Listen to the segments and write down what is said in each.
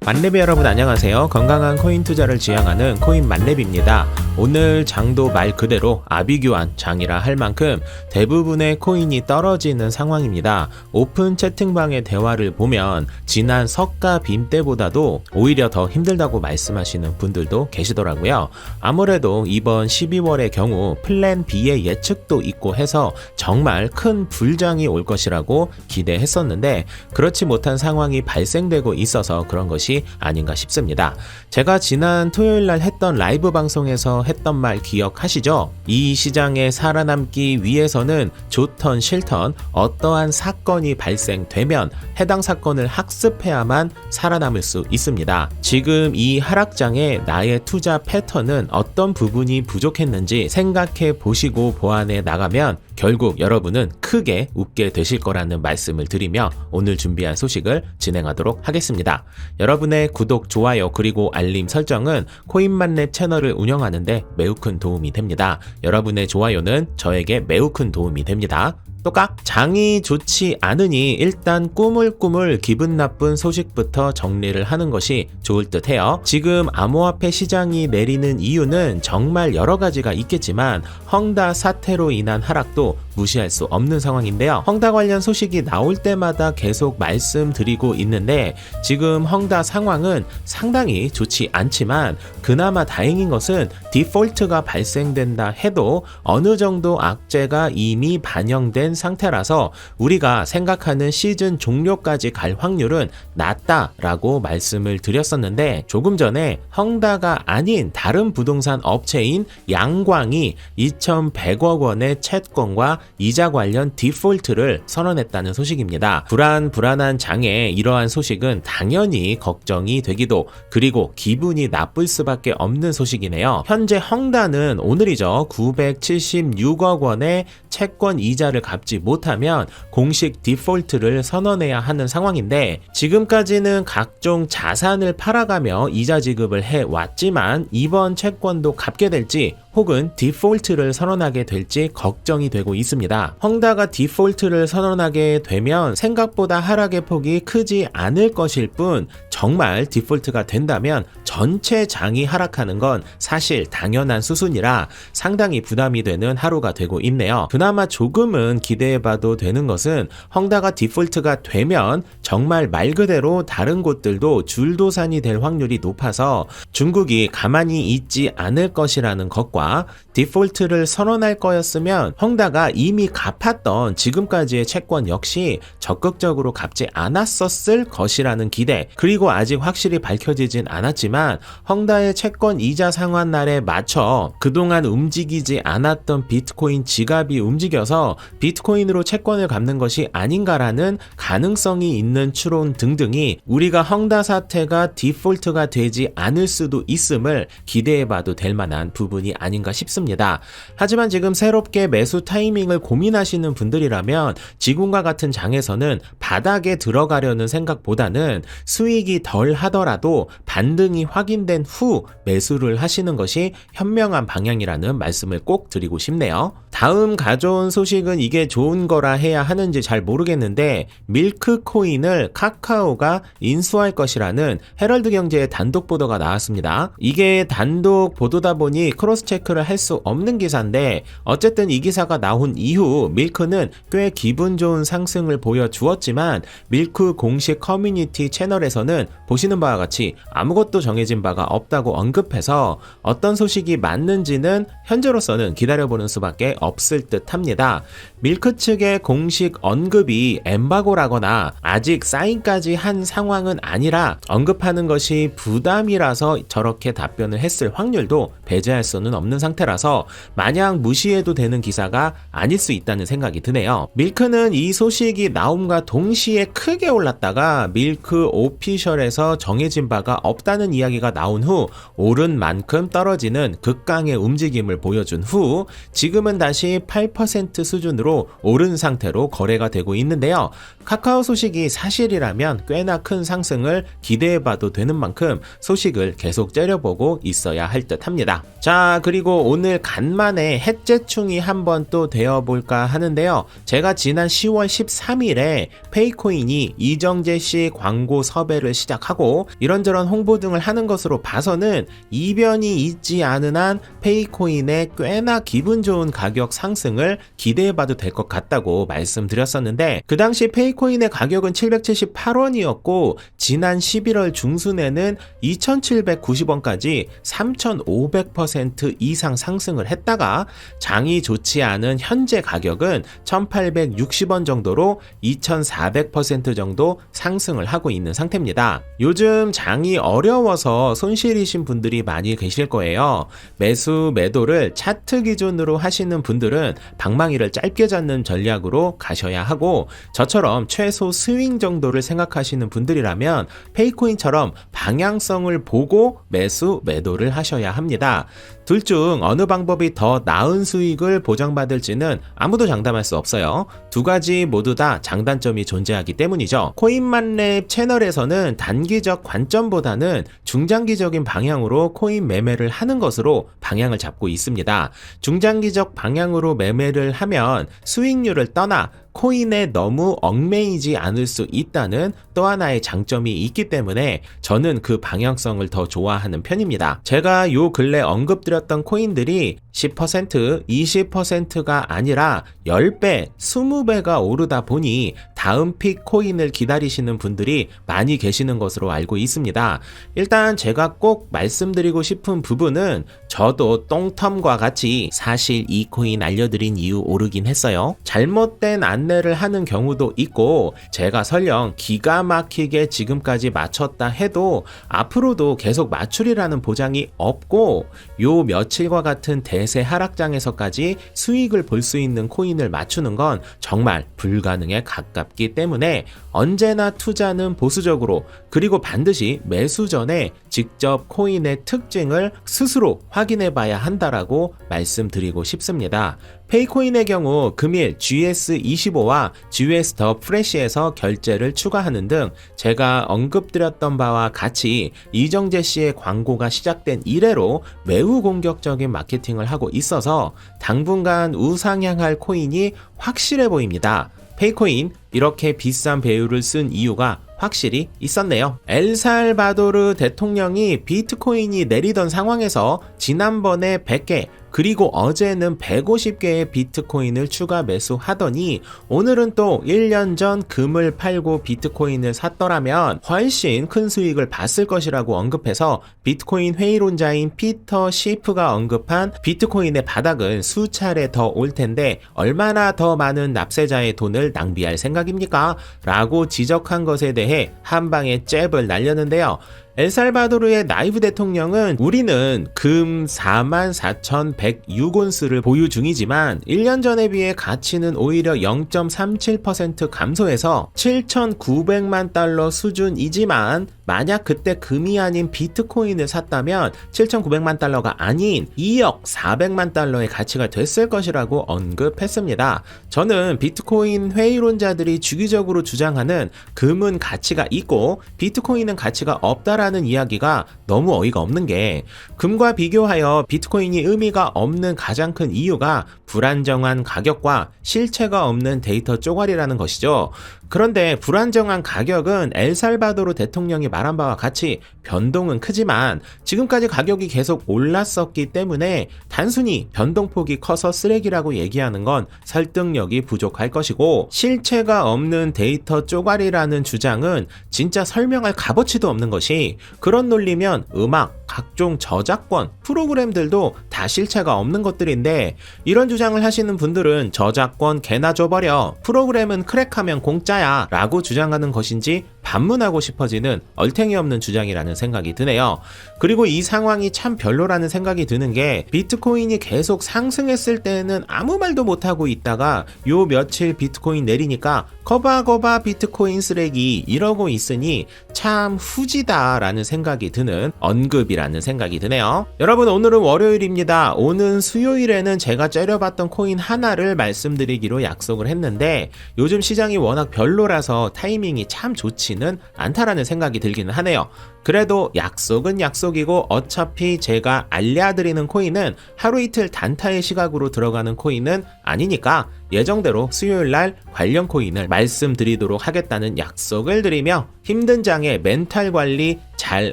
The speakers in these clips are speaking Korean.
만렙 여러분 안녕하세요. 건강한 코인 투자를 지향하는 코인 만렙입니다. 오늘 장도 말 그대로 아비규환 장이라 할 만큼 대부분의 코인이 떨어지는 상황입니다. 오픈 채팅방의 대화를 보면 지난 석가 빔 때보다도 오히려 더 힘들다고 말씀하시는 분들도 계시더라고요. 아무래도 이번 12월의 경우 플랜 B의 예측도 있고 해서 정말 큰 불장이 올 것이라고 기대했었는데 그렇지 못한 상황이 발생되고 있어서 그런 것이 아닌가 싶습니다. 제가 지난 토요일날 했던 라이브 방송에서 했던 말 기억하시죠? 이 시장에 살아남기 위해서는 좋던 싫던 어떠한 사건이 발생되면 해당 사건을 학습해야만 살아남을 수 있습니다. 지금 이 하락장에 나의 투자 패턴은 어떤 부분이 부족했는지 생각해 보시고 보완해 나가면 결국 여러분은 크게 웃게 되실 거라는 말씀을 드리며 오늘 준비한 소식을 진행하도록 하겠습니다. 여러분의 구독, 좋아요 그리고 알림 설정은 코인만렙 채널을 운영하는데 매우 큰 도움이 됩니다. 여러분의 좋아요는 저에게 매우 큰 도움이 됩니다. 똑깍! 장이 좋지 않으니 일단 꾸물꾸물 기분 나쁜 소식부터 정리를 하는 것이 좋을 듯 해요. 지금 암호화폐 시장이 내리는 이유는 정말 여러 가지가 있겠지만 헝다 사태로 인한 하락도 무시할 수 없는 상황인데요. 헝다 관련 소식이 나올 때마다 계속 말씀드리고 있는데 지금 헝다 상황은 상당히 좋지 않지만 그나마 다행인 것은 디폴트가 발생된다 해도 어느 정도 악재가 이미 반영된 상태라서 우리가 생각하는 시즌 종료까지 갈 확률은 낮다라고 말씀을 드렸었는데 조금 전에 헝다가 아닌 다른 부동산 업체인 양광이 2,100억 원의 채권과 이자 관련 디폴트를 선언했다는 소식입니다. 불안한 장에 이러한 소식은 당연히 걱정이 되기도 그리고 기분이 나쁠 수밖에 없는 소식이네요. 현재 헝다는 오늘이죠. 976억 원의 채권 이자를 갚지 못하면 공식 디폴트를 선언해야 하는 상황인데 지금까지는 각종 자산을 팔아가며 이자 지급을 해왔지만 이번 채권도 갚게 될지 혹은 디폴트를 선언하게 될지 걱정이 되고 있습니다. 헝다가 디폴트를 선언하게 되면 생각보다 하락의 폭이 크지 않을 것일 뿐 정말 디폴트가 된다면 전체 장이 하락하는 건 사실 당연한 수순이라 상당히 부담이 되는 하루가 되고 있네요. 그나마 조금은 기대해봐도 되는 것은 헝다가 디폴트가 되면 정말 말 그대로 다른 곳들도 줄도산이 될 확률이 높아서 중국이 가만히 있지 않을 것이라는 것과 디폴트를 선언할 거였으면 헝다가 이미 갚았던 지금까지의 채권 역시 적극적으로 갚지 않았었을 것이라는 기대 그리고 아직 확실히 밝혀지진 않았지만 헝다의 채권 이자 상환날에 맞춰 그동안 움직이지 않았던 비트코인 지갑이 움직여서 비트코인으로 채권을 갚는 것이 아닌가라는 가능성이 있는 추론 등등이 우리가 헝다 사태가 디폴트가 되지 않을 수도 있음을 기대해봐도 될 만한 부분이 아닌가 싶습니다. 하지만 지금 새롭게 매수 타이밍을 고민하시는 분들이라면 지금과 같은 장에서는 바닥에 들어가려는 생각보다는 수익이 덜 하더라도 반등이 확인된 후 매수를 하시는 것이 현명한 방향이라는 말씀을 꼭 드리고 싶네요. 다음 가져온 소식은 이게 좋은 거라 해야 하는지 잘 모르겠는데 밀크코인을 카카오가 인수할 것이라는 헤럴드 경제의 단독 보도가 나왔습니다. 이게 단독 보도다 보니 크로스 체크를 할 수 없는 기사인데 어쨌든 이 기사가 나온 이후 밀크는 꽤 기분 좋은 상승을 보여주었지만 밀크 공식 커뮤니티 채널에서는 보시는 바와 같이 아무것도 정해진 바가 없다고 언급해서 어떤 소식이 맞는지는 현재로서는 기다려보는 수밖에 없을 듯 합니다. 밀크 측의 공식 언급이 엠바고라거나 아직 사인까지 한 상황은 아니라 언급하는 것이 부담이라서 저렇게 답변을 했을 확률도 배제할 수는 없는 상태라서 마냥 무시해도 되는 기사가 아닐 수 있다는 생각이 드네요. 밀크는 이 소식이 나옴과 동시에 크게 올랐다가 밀크 오피셜에서 정해진 바가 없다는 이야기가 나온 후 오른 만큼 떨어지는 극강의 움직임을 보여준 후 지금은 다시 8% 수준으로 오른 상태로 거래가 되고 있는데요. 카카오 소식이 사실이라면 꽤나 큰 상승을 기대해봐도 되는 만큼 소식을 계속 째려보고 있어야 할 듯 합니다. 자, 그리고 오늘 간만에 해째충이 한번 또 되어볼까 하는데요. 제가 지난 10월 13일에 페이코인이 이정재 씨 광고 섭외를 시작하고 이런저런 홍보 등을 하는 것으로 봐서는 이변이 있지 않은 한 페이코인의 꽤나 기분 좋은 가격 상승을 기대해봐도 될 것 같다고 말씀드렸었는데, 그 당시 페이코인의 가격은 778원이었고 지난 11월 중순에는 2790원까지 3500% 이상 상승을 했다가 장이 좋지 않은 현재 가격은 1860원 정도로 2400% 정도 상승을 하고 있는 상태입니다. 요즘 장이 어려워서 손실이신 분들이 많이 계실 거예요. 매수 매도를 차트 기준으로 하시는 분들은 방망이를 짧게 잡는 전략으로 가셔야 하고, 저처럼 최소 스윙 정도를 생각하시는 분들이라면 페이코인처럼 방향성을 보고 매수 매도를 하셔야 합니다. 둘 중 어느 방법이 더 나은 수익을 보장받을지는 아무도 장담할 수 없어요. 두 가지 모두 다 장단점이 존재하기 때문이죠. 코인만렙 채널에서는 단기적 관점보다는 중장기적인 방향으로 코인 매매를 하는 것으로 방향을 잡고 있습니다. 중장기적 방향으로 매매를 하면 수익률을 떠나 코인에 너무 얽매이지 않을 수 있다는 또 하나의 장점이 있기 때문에 저는 그 방향성을 더 좋아하는 편입니다. 제가 요 근래 언급드렸던 코인들이 10%, 20%가 아니라 10배, 20배가 오르다 보니 다음 픽 코인을 기다리시는 분들이 많이 계시는 것으로 알고 있습니다. 일단 제가 꼭 말씀드리고 싶은 부분은 저도 똥텀과 같이 사실 이 코인 알려드린 이후 오르긴 했어요. 잘못된 안내를 하는 경우도 있고 제가 설령 기가 막히게 지금까지 맞췄다 해도 앞으로도 계속 맞추리라는 보장이 없고, 요 며칠과 같은 대세 하락장에서까지 수익을 볼 수 있는 코인을 맞추는 건 정말 불가능에 가깝기 때문에 언제나 투자는 보수적으로, 그리고 반드시 매수 전에 직접 코인의 특징을 스스로 확인해 봐야 한다라고 말씀드리고 싶습니다. 페이코인의 경우 금일 GS25와 GS 더 프레시에서 결제를 추가하는 등 제가 언급드렸던 바와 같이 이정재 씨의 광고가 시작된 이래로 매우 공격적인 마케팅을 하고 있어서 당분간 우상향할 코인이 확실해 보입니다. 페이코인 이렇게 비싼 배율을 쓴 이유가 확실히 있었네요. 엘살바도르 대통령이 비트코인이 내리던 상황에서 지난번에 100개 그리고 어제는 150개의 비트코인을 추가 매수하더니 오늘은 또 1년 전 금을 팔고 비트코인을 샀더라면 훨씬 큰 수익을 봤을 것이라고 언급해서 비트코인 회의론자인 피터 시프가 언급한 비트코인의 바닥은 수차례 더 올 텐데 얼마나 더 많은 납세자의 돈을 낭비할 생각입니까? 라고 지적한 것에 대해 한 방에 잽을 날렸는데요. 엘살바도르의 나이브 대통령은 우리는 금 44,106온스를 보유 중이지만 1년 전에 비해 가치는 오히려 0.37% 감소해서 7,900만 달러 수준이지만 만약 그때 금이 아닌 비트코인을 샀다면 7,900만 달러가 아닌 2억 400만 달러의 가치가 됐을 것이라고 언급했습니다. 저는 비트코인 회의론자들이 주기적으로 주장하는 금은 가치가 있고 비트코인은 가치가 없다라는 이야기가 너무 어이가 없는 게, 금과 비교하여 비트코인이 의미가 없는 가장 큰 이유가 불안정한 가격과 실체가 없는 데이터 쪼가리라는 것이죠. 그런데 불안정한 가격은 엘살바도르 대통령이 말한 바와 같이 변동은 크지만 지금까지 가격이 계속 올랐었기 때문에 단순히 변동폭이 커서 쓰레기라고 얘기하는 건 설득력이 부족할 것이고, 실체가 없는 데이터 쪼가리라는 주장은 진짜 설명할 값어치도 없는 것이, 그런 논리면 음악, 각종 저작권, 프로그램들도 다 실체가 없는 것들인데, 이런 주장을 하시는 분들은 저작권 개나 줘버려, 프로그램은 크랙하면 공짜야 라고 주장하는 것인지 반문하고 싶어지는 얼탱이 없는 주장이라는 생각이 드네요. 그리고 이 상황이 참 별로라는 생각이 드는 게, 비트코인이 계속 상승했을 때는 아무 말도 못하고 있다가 요 며칠 비트코인 내리니까 거봐 비트코인 쓰레기 이러고 있으니 참 후지다 라는 생각이 드는 언급이라는 생각이 드네요. 여러분, 오늘은 월요일입니다. 오는 수요일에는 제가 째려봤던 코인 하나를 말씀드리기로 약속을 했는데, 요즘 시장이 워낙 별로라서 타이밍이 참 좋지는 않다라는 생각이 들기는 하네요. 그래도 약속은 약속이고, 어차피 제가 알려드리는 코인은 하루 이틀 단타의 시각으로 들어가는 코인은 아니니까 예정대로 수요일날 관련 코인을 말씀드리도록 하겠다는 약속을 드리며, 힘든 장에 멘탈 관리 잘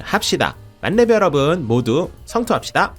합시다. 만렙 여러분 모두 성투합시다.